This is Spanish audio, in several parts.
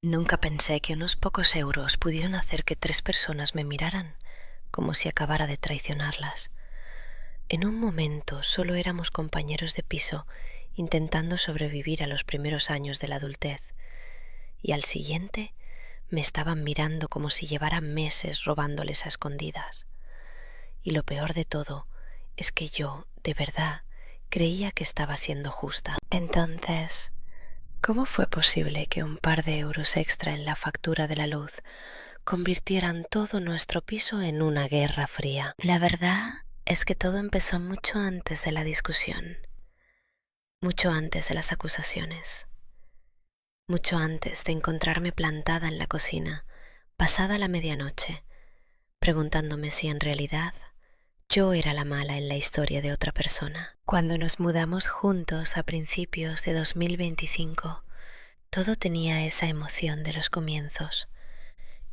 Nunca pensé que unos pocos euros pudieran hacer que 3 personas me miraran como si acabara de traicionarlas. En un momento solo éramos compañeros de piso intentando sobrevivir a los primeros años de la adultez, y al siguiente me estaban mirando como si llevara meses robándoles a escondidas. Y lo peor de todo es que yo, de verdad, creía que estaba siendo justa. Entonces, ¿cómo fue posible que un par de euros extra en la factura de la luz convirtieran todo nuestro piso en una guerra fría? La verdad es que todo empezó mucho antes de la discusión, mucho antes de las acusaciones, mucho antes de encontrarme plantada en la cocina, pasada la medianoche, preguntándome si en realidad yo era la mala en la historia de otra persona. Cuando nos mudamos juntos a principios de 2025, todo tenía esa emoción de los comienzos.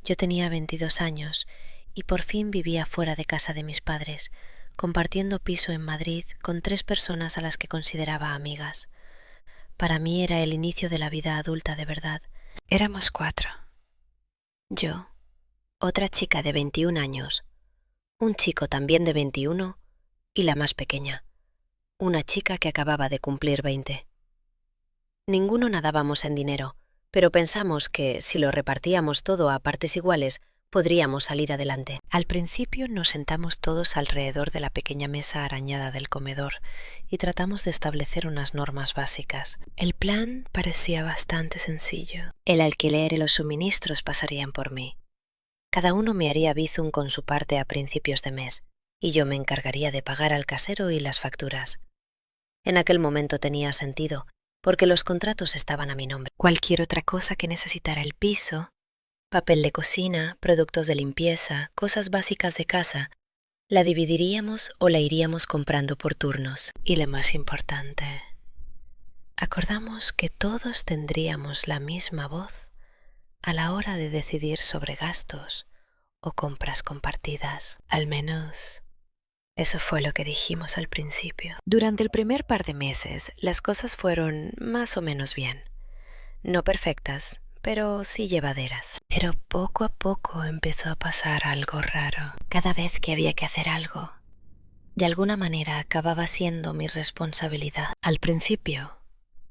Yo tenía 22 años y por fin vivía fuera de casa de mis padres, compartiendo piso en Madrid con 3 personas a las que consideraba amigas. Para mí era el inicio de la vida adulta de verdad. Éramos 4. Yo, otra chica de 21 años, un chico también de 21 y la más pequeña, una chica que acababa de cumplir 20. Ninguno nadábamos en dinero, pero pensamos que si lo repartíamos todo a partes iguales, podríamos salir adelante. Al principio nos sentamos todos alrededor de la pequeña mesa arañada del comedor y tratamos de establecer unas normas básicas. El plan parecía bastante sencillo. El alquiler y los suministros pasarían por mí. Cada uno me haría bizum con su parte a principios de mes, y yo me encargaría de pagar al casero y las facturas. En aquel momento tenía sentido, porque los contratos estaban a mi nombre. Cualquier otra cosa que necesitara el piso, papel de cocina, productos de limpieza, cosas básicas de casa, la dividiríamos o la iríamos comprando por turnos. Y lo más importante, acordamos que todos tendríamos la misma voz a la hora de decidir sobre gastos o compras compartidas. Al menos, eso fue lo que dijimos al principio. Durante el primer par de meses, las cosas fueron más o menos bien. No perfectas, pero sí llevaderas. Pero poco a poco empezó a pasar algo raro. Cada vez que había que hacer algo, de alguna manera acababa siendo mi responsabilidad. Al principio,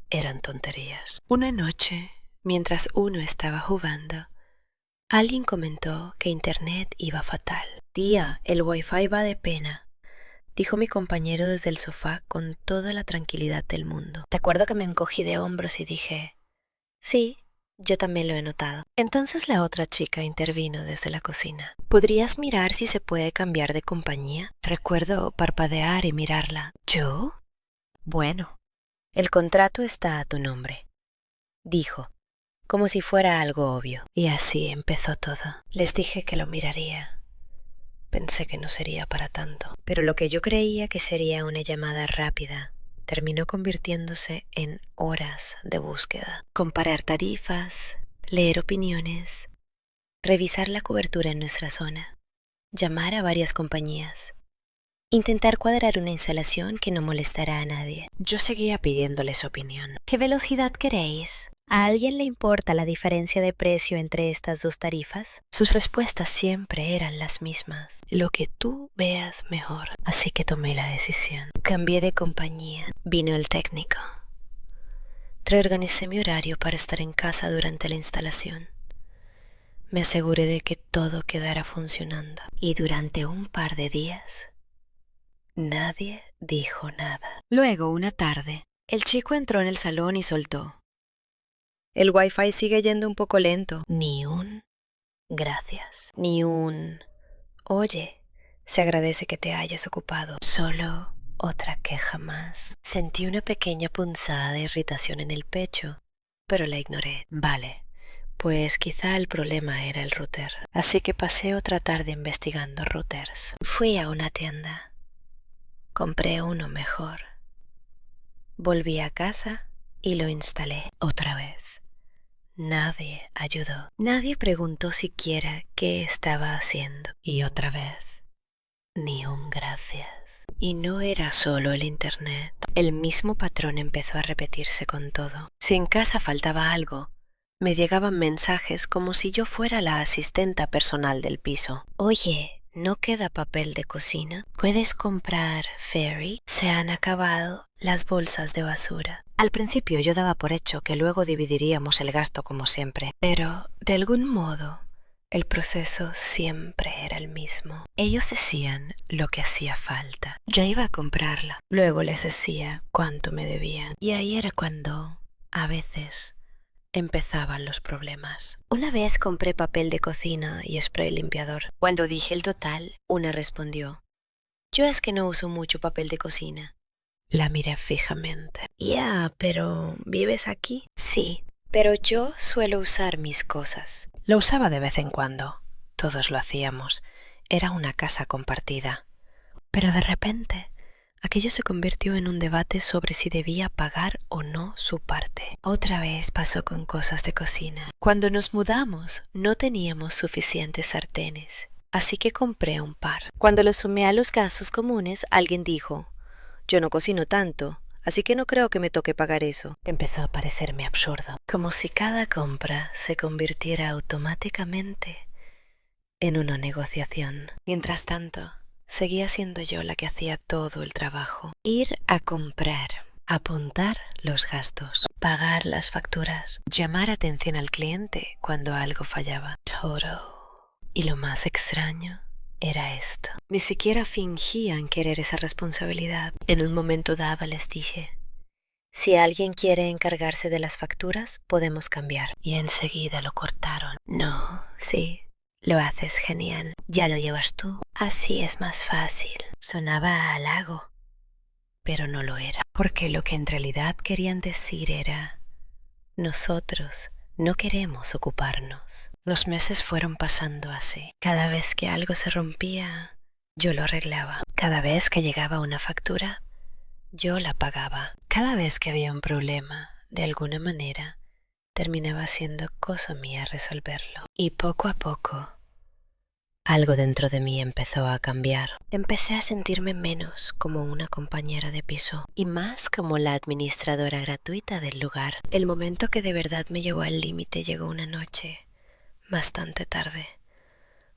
eran tonterías. Una noche, mientras uno estaba jugando, alguien comentó que internet iba fatal. «Tía, el wifi va de pena», dijo mi compañero desde el sofá con toda la tranquilidad del mundo. Recuerdo que me encogí de hombros y dije, «Sí, yo también lo he notado». Entonces la otra chica intervino desde la cocina. «¿Podrías mirar si se puede cambiar de compañía?» Recuerdo parpadear y mirarla. ¿Yo? «Bueno, el contrato está a tu nombre», dijo, como si fuera algo obvio. Y así empezó todo. Les dije que lo miraría. Pensé que no sería para tanto. Pero lo que yo creía que sería una llamada rápida terminó convirtiéndose en horas de búsqueda. Comparar tarifas, leer opiniones, revisar la cobertura en nuestra zona, llamar a varias compañías, intentar cuadrar una instalación que no molestara a nadie. Yo seguía pidiéndoles opinión. ¿Qué velocidad queréis? ¿A alguien le importa la diferencia de precio entre estas dos tarifas? Sus respuestas siempre eran las mismas. Lo que tú veas mejor. Así que tomé la decisión. Cambié de compañía. Vino el técnico. Reorganicé mi horario para estar en casa durante la instalación. Me aseguré de que todo quedara funcionando. Y durante un par de días, nadie dijo nada. Luego, una tarde, el chico entró en el salón y soltó: «El wifi sigue yendo un poco lento». Ni un gracias, ni un «oye, se agradece que te hayas ocupado». Solo otra queja más. Sentí una pequeña punzada de irritación en el pecho, pero la ignoré. Vale, pues quizá el problema era el router. Así que pasé otra tarde investigando routers. Fui a una tienda. Compré uno mejor. Volví a casa y lo instalé otra vez. Nadie ayudó. Nadie preguntó siquiera qué estaba haciendo. Y otra vez, ni un gracias. Y no era solo el internet. El mismo patrón empezó a repetirse con todo. Si en casa faltaba algo, Me llegaban mensajes como si yo fuera la asistenta personal del piso. Oye, ¿no queda papel de cocina? ¿Puedes comprar Fairy? Se han acabado las bolsas de basura. Al principio yo daba por hecho que luego dividiríamos el gasto como siempre, pero de algún modo el proceso siempre era el mismo. Ellos decían lo que hacía falta. Yo iba a comprarla. Luego les decía cuánto me debían. Y ahí era cuando, a veces, empezaban los problemas. Una vez compré papel de cocina y spray limpiador. Cuando dije el total, una respondió: yo es que no uso mucho papel de cocina. La miré fijamente. Ya, pero ¿vives aquí? Sí, pero yo suelo usar mis cosas. Lo usaba de vez en cuando. Todos lo hacíamos. Era una casa compartida. Pero de repente, aquello se convirtió en un debate sobre si debía pagar o no su parte. Otra vez pasó con cosas de cocina. Cuando nos mudamos, no teníamos suficientes sartenes, así que compré un par. Cuando lo sumé a los gastos comunes, alguien dijo: yo no cocino tanto, así que no creo que me toque pagar eso. Empezó a parecerme absurdo, como si cada compra se convirtiera automáticamente en una negociación. Mientras tanto, seguía siendo yo la que hacía todo el trabajo. Ir a comprar, apuntar los gastos, pagar las facturas, llamar atención al cliente cuando algo fallaba. Todo. Y lo más extraño era esto. Ni siquiera fingían querer esa responsabilidad. En un momento dado les dije: si alguien quiere encargarse de las facturas, podemos cambiar. Y enseguida lo cortaron. No, sí, lo haces genial. Ya lo llevas tú. Así es más fácil. Sonaba a halago, pero no lo era. Porque lo que en realidad querían decir era: nosotros no queremos ocuparnos. Los meses fueron pasando así. Cada vez que algo se rompía, yo lo arreglaba. Cada vez que llegaba una factura, yo la pagaba. Cada vez que había un problema, de alguna manera, terminaba siendo cosa mía resolverlo. Y poco a poco, algo dentro de mí empezó a cambiar. Empecé a sentirme menos como una compañera de piso y más como la administradora gratuita del lugar. El momento que de verdad me llevó al límite llegó una noche, bastante tarde,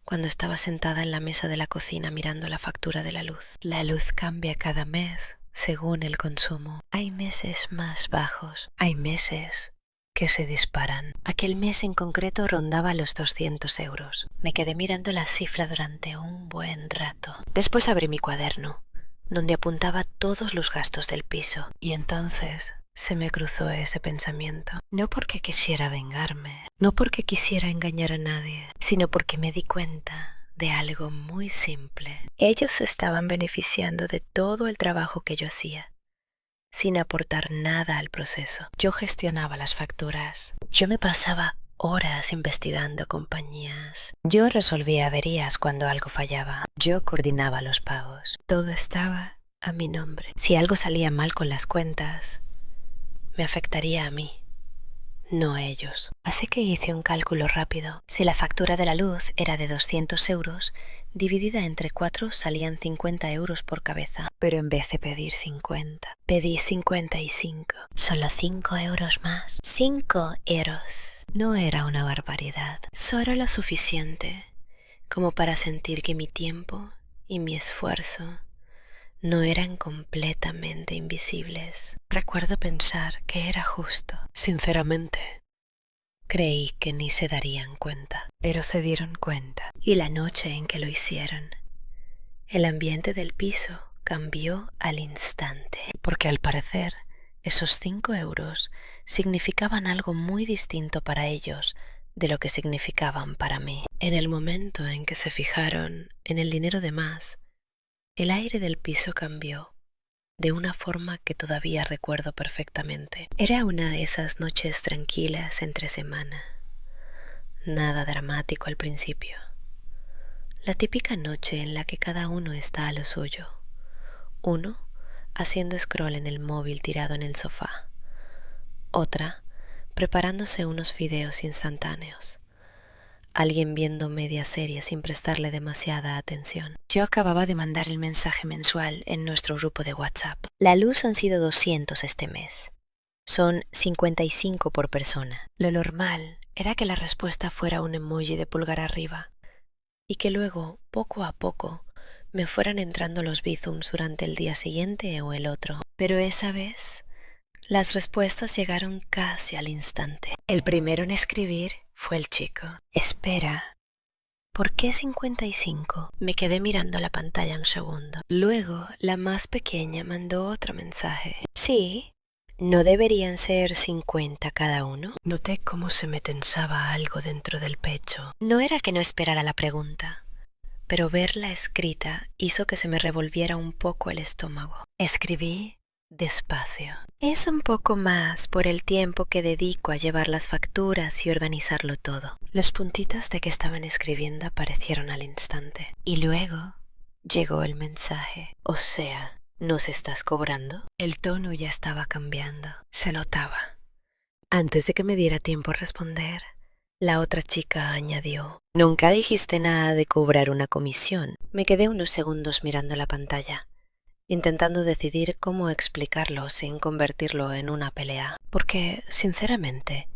cuando estaba sentada en la mesa de la cocina mirando la factura de la luz. La luz cambia cada mes según el consumo. Hay meses más bajos, hay meses que se disparan. Aquel mes en concreto rondaba los 200 euros. Me quedé mirando la cifra durante un buen rato. Después abrí mi cuaderno, donde apuntaba todos los gastos del piso. Y entonces se me cruzó ese pensamiento. No porque quisiera vengarme, no porque quisiera engañar a nadie, sino porque me di cuenta de algo muy simple. Ellos se estaban beneficiando de todo el trabajo que yo hacía, sin aportar nada al proceso. Yo gestionaba las facturas. Yo me pasaba horas investigando compañías. Yo resolvía averías cuando algo fallaba. Yo coordinaba los pagos. Todo estaba a mi nombre. Si algo salía mal con las cuentas, me afectaría a mí, no a ellos. Así que hice un cálculo rápido. Si la factura de la luz era de 200 euros, dividida entre 4 salían 50 euros por cabeza. Pero en vez de pedir 50, pedí 55. Solo 5 euros más. 5 euros. No era una barbaridad. Solo lo suficiente como para sentir que mi tiempo y mi esfuerzo no eran completamente invisibles. Recuerdo pensar que era justo. Sinceramente, creí que ni se darían cuenta, pero se dieron cuenta. Y la noche en que lo hicieron, el ambiente del piso cambió al instante. Porque al parecer, esos 5 euros significaban algo muy distinto para ellos de lo que significaban para mí. En el momento en que se fijaron en el dinero de más, el aire del piso cambió de una forma que todavía recuerdo perfectamente. Era una de esas noches tranquilas entre semana. Nada dramático al principio. La típica noche en la que cada uno está a lo suyo. Uno haciendo scroll en el móvil tirado en el sofá. Otra preparándose unos fideos instantáneos. Alguien viendo media serie sin prestarle demasiada atención. Yo acababa de mandar el mensaje mensual en nuestro grupo de WhatsApp. La luz han sido 200 este mes. Son 55 por persona. Lo normal era que la respuesta fuera un emoji de pulgar arriba y que luego, poco a poco, me fueran entrando los bizums durante el día siguiente o el otro. Pero esa vez, las respuestas llegaron casi al instante. El primero en escribir fue el chico. Espera, ¿por qué 55? Me quedé mirando la pantalla un segundo. Luego, la más pequeña mandó otro mensaje. Sí, ¿no deberían ser 50 cada uno? Noté cómo se me tensaba algo dentro del pecho. No era que no esperara la pregunta, pero verla escrita hizo que se me revolviera un poco el estómago. Escribí despacio. Es un poco más por el tiempo que dedico a llevar las facturas y organizarlo todo. Las puntitas de que estaban escribiendo aparecieron al instante. Y luego llegó el mensaje. O sea, ¿nos estás cobrando? El tono ya estaba cambiando. Se notaba. Antes de que me diera tiempo a responder, la otra chica añadió: Nunca dijiste nada de cobrar una comisión. Me quedé unos segundos mirando la pantalla, intentando decidir cómo explicarlo sin convertirlo en una pelea. Porque, sinceramente,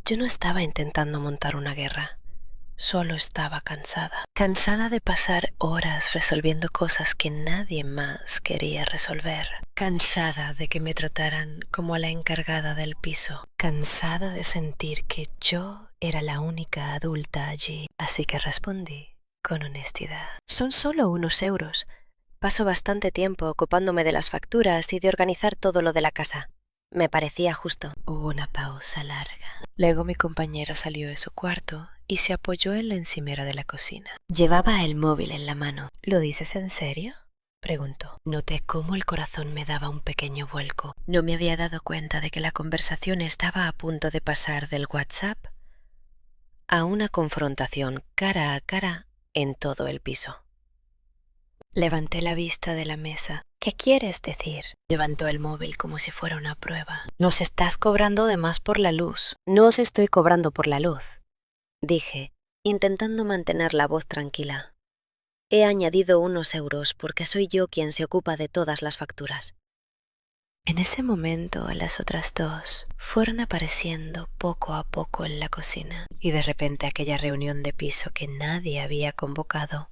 yo no estaba intentando montar una guerra. Solo estaba cansada. Cansada de pasar horas resolviendo cosas que nadie más quería resolver. Cansada de que me trataran como a la encargada del piso. Cansada de sentir que yo era la única adulta allí. Así que respondí con honestidad. Son solo unos euros. Paso bastante tiempo ocupándome de las facturas y de organizar todo lo de la casa. Me parecía justo. Hubo una pausa larga. Luego mi compañero salió de su cuarto y se apoyó en la encimera de la cocina. Llevaba el móvil en la mano. ¿Lo dices en serio?, preguntó. Noté cómo el corazón me daba un pequeño vuelco. No me había dado cuenta de que la conversación estaba a punto de pasar del WhatsApp a una confrontación cara a cara en todo el piso. Levanté la vista de la mesa. ¿Qué quieres decir? Levantó el móvil como si fuera una prueba. Nos estás cobrando de más por la luz. No os estoy cobrando por la luz, dije, intentando mantener la voz tranquila. He añadido unos euros porque soy yo quien se ocupa de todas las facturas. En ese momento las otras dos fueron apareciendo poco a poco en la cocina y de repente aquella reunión de piso que nadie había convocado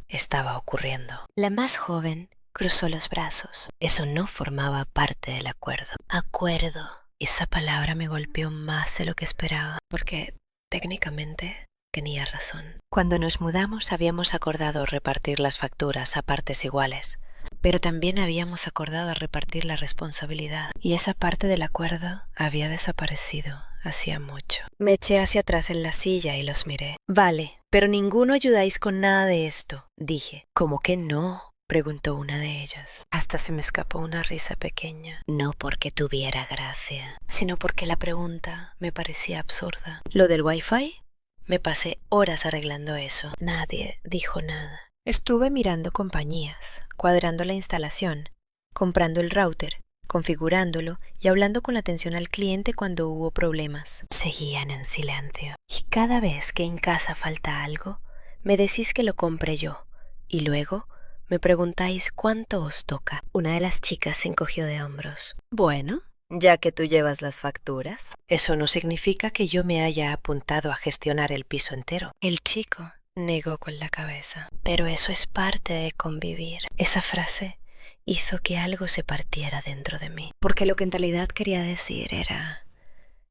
estaba ocurriendo. La más joven cruzó los brazos. Eso no formaba parte del acuerdo. Acuerdo. Esa palabra me golpeó más de lo que esperaba, porque técnicamente tenía razón. Cuando nos mudamos habíamos acordado repartir las facturas a partes iguales, pero también habíamos acordado repartir la responsabilidad, y esa parte del acuerdo había desaparecido hacía mucho. Me eché hacia atrás en la silla y los miré. Vale, pero ninguno ayudáis con nada de esto, dije. ¿Cómo que no?, preguntó una de ellas. Hasta se me escapó una risa pequeña. No porque tuviera gracia, sino porque la pregunta me parecía absurda. ¿Lo del Wi-Fi? Me pasé horas arreglando eso. Nadie dijo nada. Estuve mirando compañías, cuadrando la instalación, comprando el router, configurándolo y hablando con la atención al cliente cuando hubo problemas. Seguían en silencio. Y cada vez que en casa falta algo, me decís que lo compre yo. Y luego me preguntáis cuánto os toca. Una de las chicas se encogió de hombros. Bueno, ya que tú llevas las facturas, eso no significa que yo me haya apuntado a gestionar el piso entero. El chico negó con la cabeza. Pero eso es parte de convivir. Esa frase hizo que algo se partiera dentro de mí. Porque lo que en realidad quería decir era: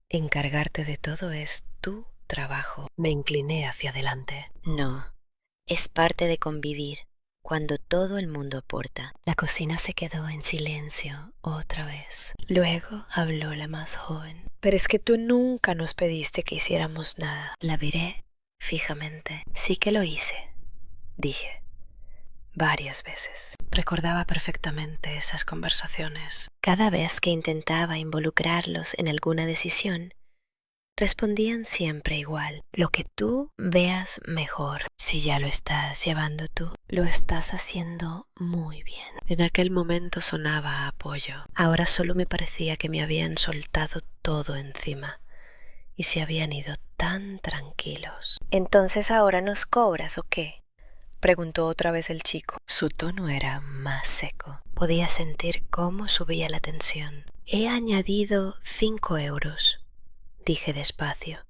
encargarte de todo es tu trabajo. Me incliné hacia adelante. No, es parte de convivir. Cuando todo el mundo aporta. La cocina se quedó en silencio otra vez. Luego habló la más joven. Pero es que tú nunca nos pediste que hiciéramos nada. La miré fijamente. Sí que lo hice, dije. Varias veces. Recordaba perfectamente esas conversaciones. Cada vez que intentaba involucrarlos en alguna decisión, respondían siempre igual: lo que tú veas mejor. Si ya lo estás llevando tú, lo estás haciendo muy bien. En aquel momento sonaba a apoyo. Ahora solo me parecía que me habían soltado todo encima y se habían ido tan tranquilos. ¿Entonces ahora nos cobras o qué?, preguntó otra vez el chico. Su tono era más seco. Podía sentir cómo subía la tensión. He añadido 5 euros, dije despacio.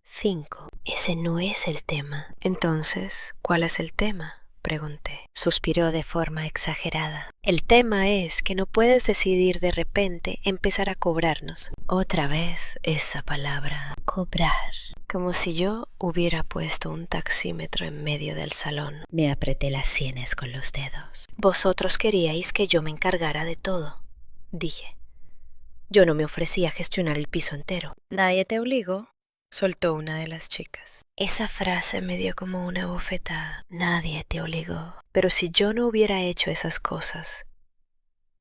5. Ese no es el tema. Entonces, ¿cuál es el tema?, pregunté. Suspiró de forma exagerada. El tema es que no puedes decidir de repente empezar a cobrarnos. Otra vez esa palabra, cobrar. Como si yo hubiera puesto un taxímetro en medio del salón. Me apreté las sienes con los dedos. Vosotros queríais que yo me encargara de todo, dije. Yo no me ofrecía a gestionar el piso entero. Nadie te obligó, soltó una de las chicas. Esa frase me dio como una bofetada. Nadie te obligó. Pero si yo no hubiera hecho esas cosas,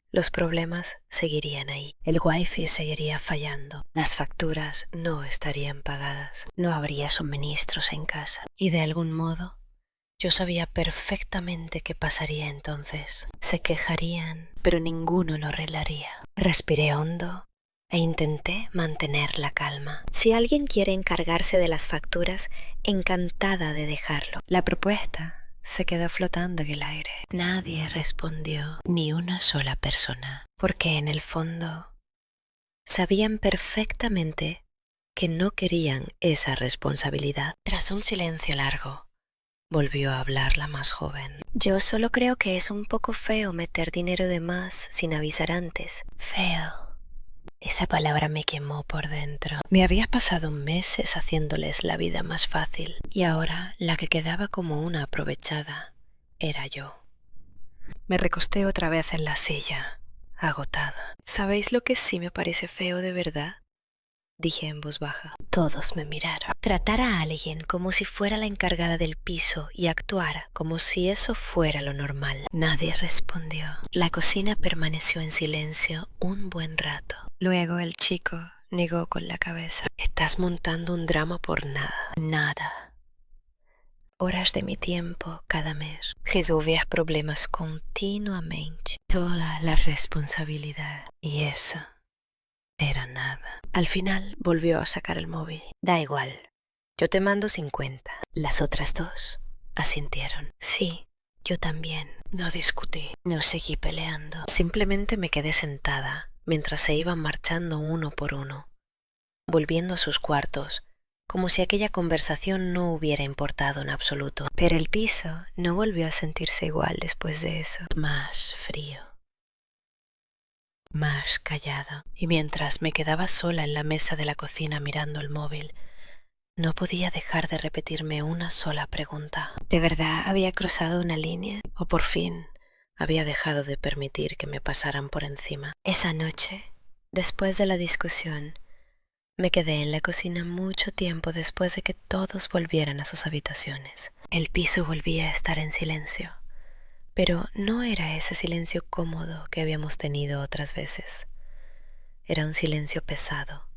los problemas seguirían ahí. El wifi seguiría fallando. Las facturas no estarían pagadas. No habría suministros en casa. Y de algún modo, yo sabía perfectamente qué pasaría entonces. Se quejarían, pero ninguno lo arreglaría. Respiré hondo e intenté mantener la calma. Si alguien quiere encargarse de las facturas, encantada de dejarlo. La propuesta se quedó flotando en el aire. Nadie respondió, ni una sola persona, porque en el fondo sabían perfectamente que no querían esa responsabilidad. Tras un silencio largo, volvió a hablar la más joven. Yo solo creo que es un poco feo meter dinero de más sin avisar antes. Feo. Esa palabra me quemó por dentro. Me había pasado meses haciéndoles la vida más fácil y ahora la que quedaba como una aprovechada era yo. Me recosté otra vez en la silla, agotada. ¿Sabéis lo que sí me parece feo de verdad?, dije en voz baja. Todos me miraron. Tratar a alguien como si fuera la encargada del piso y actuar como si eso fuera lo normal. Nadie respondió. La cocina permaneció en silencio un buen rato. Luego el chico negó con la cabeza. Estás montando un drama por nada. Nada. Horas de mi tiempo cada mes. Resolver problemas continuamente. Toda la responsabilidad. Y eso era nada. Al final volvió a sacar el móvil. Da igual. Yo te mando 50. Las otras dos asintieron. Sí, yo también. No discutí. No seguí peleando. Simplemente me quedé sentada mientras se iban marchando uno por uno, volviendo a sus cuartos, como si aquella conversación no hubiera importado en absoluto. Pero el piso no volvió a sentirse igual después de eso. Más frío. Más callado, y mientras me quedaba sola en la mesa de la cocina mirando el móvil, no podía dejar de repetirme una sola pregunta. ¿De verdad había cruzado una línea? ¿O por fin había dejado de permitir que me pasaran por encima? Esa noche, después de la discusión, me quedé en la cocina mucho tiempo después de que todos volvieran a sus habitaciones. El piso volvía a estar en silencio. Pero no era ese silencio cómodo que habíamos tenido otras veces. Era un silencio pesado,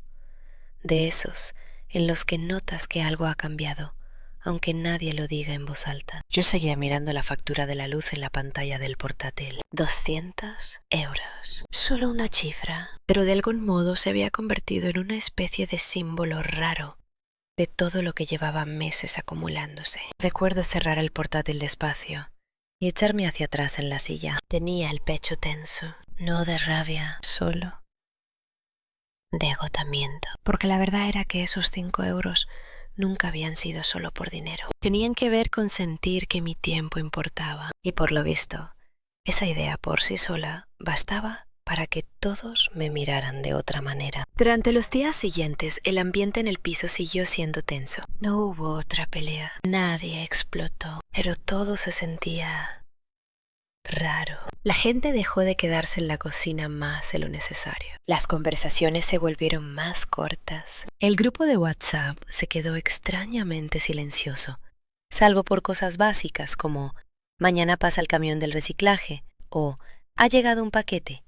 de esos en los que notas que algo ha cambiado, aunque nadie lo diga en voz alta. Yo seguía mirando la factura de la luz en la pantalla del portátil. 200 euros. Solo una cifra, pero de algún modo se había convertido en una especie de símbolo raro de todo lo que llevaba meses acumulándose. Recuerdo cerrar el portátil despacio y echarme hacia atrás en la silla. Tenía el pecho tenso, no de rabia, solo de agotamiento. Porque la verdad era que esos 5 euros nunca habían sido solo por dinero. Tenían que ver con sentir que mi tiempo importaba. Y por lo visto, esa idea por sí sola bastaba para que todos me miraran de otra manera. Durante los días siguientes, el ambiente en el piso siguió siendo tenso. No hubo otra pelea. Nadie explotó, pero todo se sentía raro. La gente dejó de quedarse en la cocina más de lo necesario. Las conversaciones se volvieron más cortas. El grupo de WhatsApp se quedó extrañamente silencioso, salvo por cosas básicas como «mañana pasa el camión del reciclaje» o «ha llegado un paquete».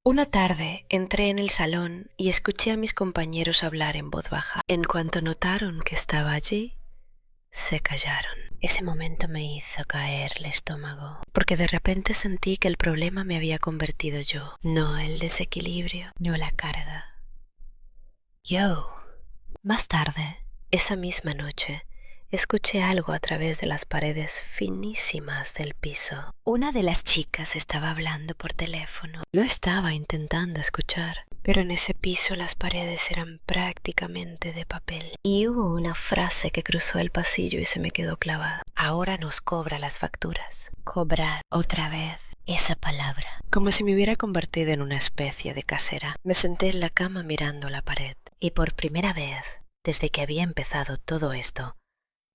Una tarde entré en el salón y escuché a mis compañeros hablar en voz baja. En cuanto notaron que estaba allí, se callaron. Ese momento me hizo caer el estómago, porque de repente sentí que el problema me había convertido yo, no el desequilibrio, no la carga. Yo. Más tarde, esa misma noche, escuché algo a través de las paredes finísimas del piso. Una de las chicas estaba hablando por teléfono. Lo estaba intentando escuchar, pero en ese piso las paredes eran prácticamente de papel. Y hubo una frase que cruzó el pasillo y se me quedó clavada. Ahora nos cobra las facturas. Cobrar otra vez. Esa palabra. Como si me hubiera convertido en una especie de casera. Me senté en la cama mirando la pared. Y por primera vez, desde que había empezado todo esto,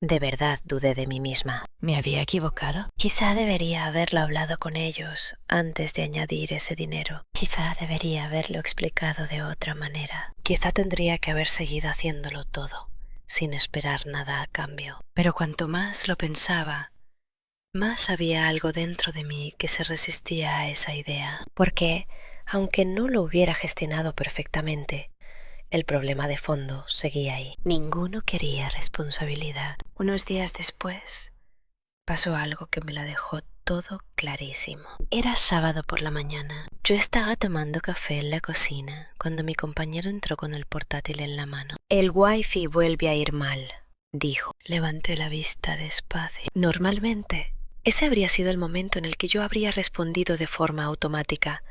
de verdad dudé de mí misma. ¿Me había equivocado? Quizá debería haberlo hablado con ellos antes de añadir ese dinero. Quizá debería haberlo explicado de otra manera. Quizá tendría que haber seguido haciéndolo todo, sin esperar nada a cambio. Pero cuanto más lo pensaba, más había algo dentro de mí que se resistía a esa idea. Porque, aunque no lo hubiera gestionado perfectamente, el problema de fondo seguía ahí. Ninguno quería responsabilidad. Unos días después, pasó algo que me la dejó todo clarísimo. Era sábado por la mañana. Yo estaba tomando café en la cocina cuando mi compañero entró con el portátil en la mano. El wifi vuelve a ir mal, dijo. Levanté la vista despacio. Normalmente, ese habría sido el momento en el que yo habría respondido de forma automática.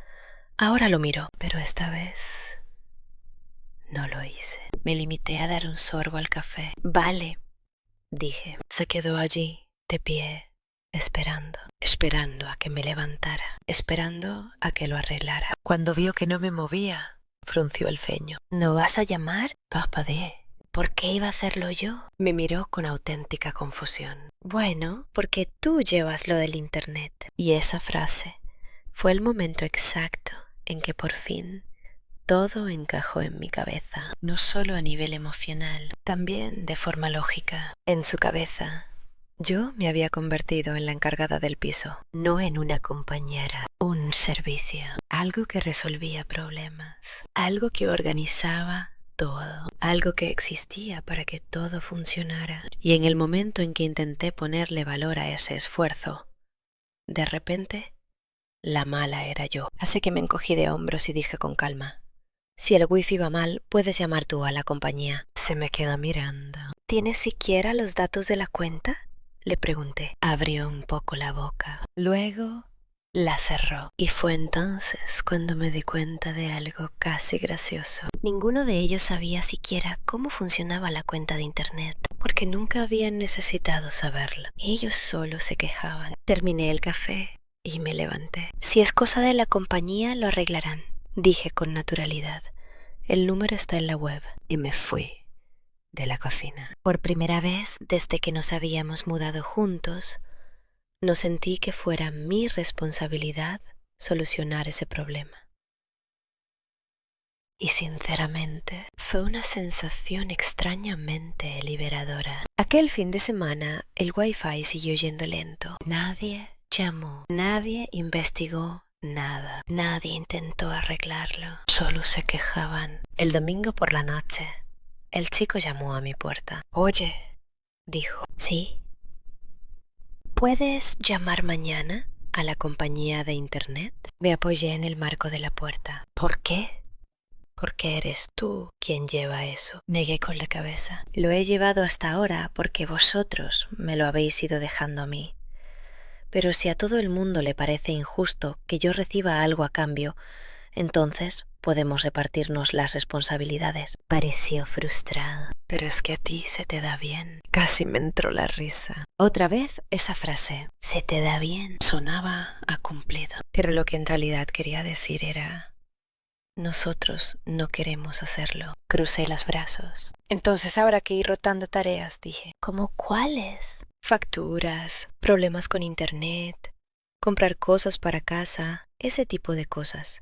Ahora lo miro, pero esta vez no lo hice. Me limité a dar un sorbo al café. Vale, dije. Se quedó allí, de pie, esperando a que me levantara, esperando a que lo arreglara. Cuando vio que no me movía, frunció el ceño. ¿No vas a llamar? Parpadeé. ¿Por qué iba a hacerlo yo? Me miró con auténtica confusión. Bueno, porque tú llevas lo del internet. Y esa frase fue el momento exacto en que por fin todo encajó en mi cabeza, no solo a nivel emocional, también de forma lógica. En su cabeza, yo me había convertido en la encargada del piso, no en una compañera, un servicio, algo que resolvía problemas, algo que organizaba todo, algo que existía para que todo funcionara. Y en el momento en que intenté ponerle valor a ese esfuerzo, de repente, la mala era yo. Así que me encogí de hombros y dije con calma: si el wifi va mal, puedes llamar tú a la compañía. Se me quedó mirando. ¿Tienes siquiera los datos de la cuenta?, le pregunté. Abrió un poco la boca. Luego la cerró. Y fue entonces cuando me di cuenta de algo casi gracioso. Ninguno de ellos sabía siquiera cómo funcionaba la cuenta de internet, porque nunca habían necesitado saberlo. Ellos solo se quejaban. Terminé el café y me levanté. Si es cosa de la compañía, lo arreglarán, dije con naturalidad. El número está en la web. Y me fui de la cocina. Por primera vez desde que nos habíamos mudado juntos, no sentí que fuera mi responsabilidad solucionar ese problema. Y sinceramente, fue una sensación extrañamente liberadora. Aquel fin de semana, el wifi siguió yendo lento. Nadie llamó, nadie investigó nada. Nadie intentó arreglarlo. Solo se quejaban. El domingo por la noche, el chico llamó a mi puerta. Oye, dijo. Sí. ¿Puedes llamar mañana a la compañía de internet? Me apoyé en el marco de la puerta. ¿Por qué? Porque eres tú quien lleva eso. Negué con la cabeza. Lo he llevado hasta ahora porque vosotros me lo habéis ido dejando a mí. Pero si a todo el mundo le parece injusto que yo reciba algo a cambio, entonces podemos repartirnos las responsabilidades. Pareció frustrado. Pero es que a ti se te da bien. Casi me entró la risa. Otra vez esa frase, se te da bien, sonaba a cumplido. Pero lo que en realidad quería decir era: nosotros no queremos hacerlo. Crucé los brazos. Entonces habrá que ir rotando tareas, dije. ¿Cómo cuáles? Facturas, problemas con internet, comprar cosas para casa, ese tipo de cosas.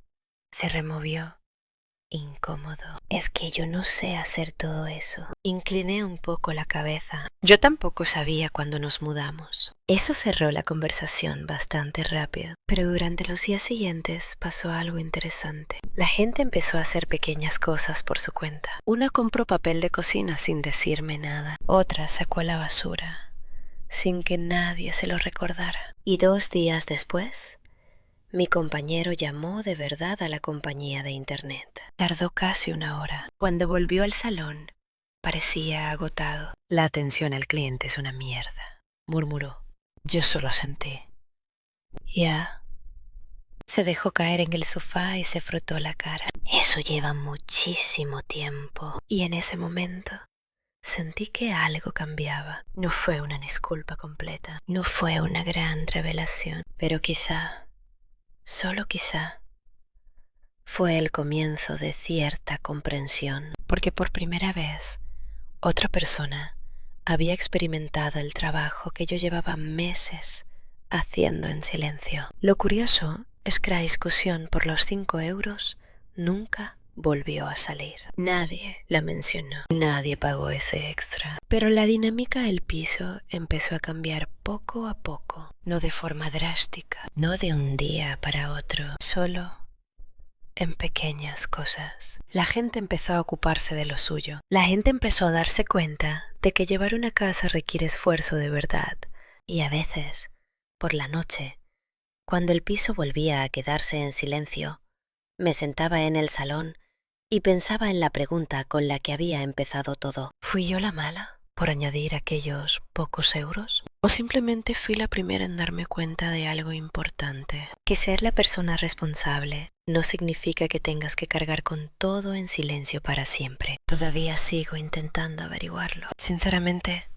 Se removió, incómodo. Es que yo no sé hacer todo eso. Incliné un poco la cabeza. Yo tampoco sabía cuándo nos mudamos. Eso cerró la conversación bastante rápido. Pero durante los días siguientes pasó algo interesante. La gente empezó a hacer pequeñas cosas por su cuenta. Una compró papel de cocina sin decirme nada. Otra sacó la basura sin que nadie se lo recordara. Y 2 días después, mi compañero llamó de verdad a la compañía de internet. Tardó casi 1 hora. Cuando volvió al salón, Parecía agotado. La atención al cliente es una mierda, murmuró. Yo solo asentí. Ya. Se dejó caer en el sofá y se frotó la cara. Eso lleva muchísimo tiempo. Y en ese momento sentí que algo cambiaba. No fue una disculpa completa. No fue una gran revelación. Pero quizá, solo quizá, fue el comienzo de cierta comprensión. Porque por primera vez, otra persona había experimentado el trabajo que yo llevaba meses haciendo en silencio. Lo curioso es que la discusión por los 5 euros nunca volvió a salir. Nadie la mencionó. Nadie pagó ese extra. Pero la dinámica del piso empezó a cambiar poco a poco. No de forma drástica. No de un día para otro. Solo en pequeñas cosas. La gente empezó a ocuparse de lo suyo. La gente empezó a darse cuenta de que llevar una casa requiere esfuerzo de verdad. Y a veces, por la noche, cuando el piso volvía a quedarse en silencio, me sentaba en el salón y pensaba en la pregunta con la que había empezado todo. ¿Fui yo la mala por añadir aquellos pocos euros? ¿O simplemente fui la primera en darme cuenta de algo importante? Que ser la persona responsable no significa que tengas que cargar con todo en silencio para siempre. Todavía sigo intentando averiguarlo. Sinceramente,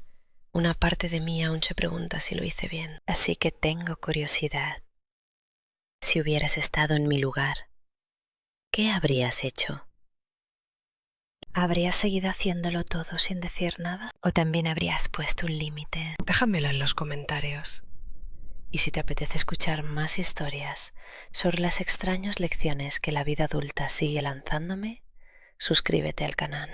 una parte de mí aún se pregunta si lo hice bien. Así que tengo curiosidad. Si hubieras estado en mi lugar, ¿qué habrías hecho? ¿Habrías seguido haciéndolo todo sin decir nada? ¿O también habrías puesto un límite? Déjamelo en los comentarios. Y si te apetece escuchar más historias sobre las extrañas lecciones que la vida adulta sigue lanzándome, suscríbete al canal.